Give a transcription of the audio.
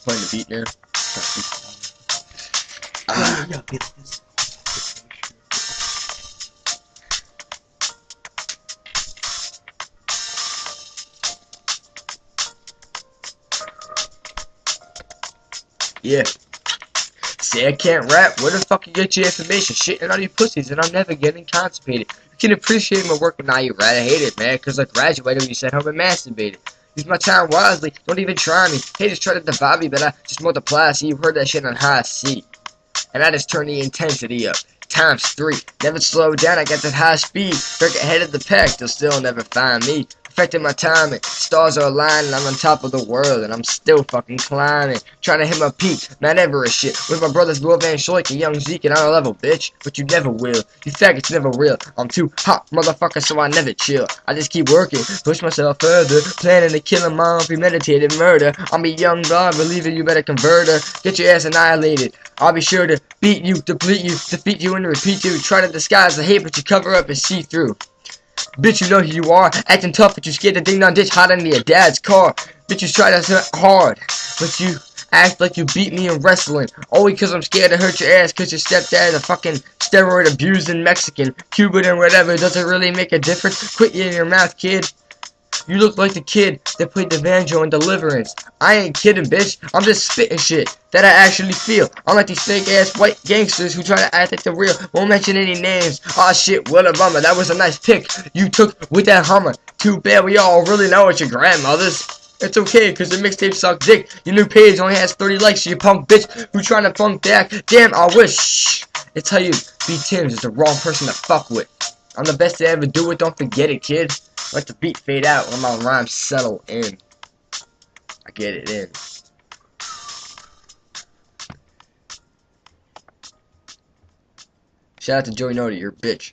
playing the beat now. Yeah, get this. Yeah. Say I can't rap. Where the fuck you get your information? Shitting on you pussies, and I'm never getting constipated. You can appreciate my work, but now you rather hate it, man. Cause I graduated when you said home and masturbated. Use my time wisely. Don't even try me. Haters try to divide me, but I just multiply. See, you heard that shit on high C. And I just turn the intensity up. Times 3. Never slow down, I got that high speed. Break ahead of the pack, they'll still never find me. Perfecting my timing. Stars are aligning, I'm on top of the world, and I'm still fucking climbing. Trying to hit my peak, Mount Everest shit. With my brothers Will Van Schleuk and Young Zeke and on a level, bitch. But you never will. You faggots never real. I'm too hot, motherfucker, so I never chill. I just keep working, push myself further. Planning to kill a mom, premeditated murder. I'm a young dog, believer you better convert her. Get your ass annihilated. I'll be sure to beat you, deplete you, defeat you, and repeat you. Try to disguise the hate, but you cover up and see through. Bitch, you know who you are. Acting tough, but you scared to ding dong ditch hot under your dad's car. Bitch, you try to hit hard, but you act like you beat me in wrestling. Only cause I'm scared to hurt your ass cause your stepdad is a fucking steroid abusing Mexican. Cuban and whatever, does it really make a difference? Quit in your mouth, kid. You look like the kid that played the banjo in Deliverance. I ain't kidding, bitch. I'm just spitting shit that I actually feel. Unlike these fake ass white gangsters who try to act like the real. Won't mention any names. Aw shit, what a bummer. That was a nice pick you took with that Hummer. Too bad we all really know it's your grandmother's. It's okay, cause the mixtape suck dick. Your new page only has 30 likes, you punk bitch who trying to funk back. Damn, I wish. It's how you be Tim's is the wrong person to fuck with. I'm the best to ever do it, don't forget it, kid. Let the beat fade out, let my rhymes settle in. I get it in. Shout out to Joey Noda, you're a bitch.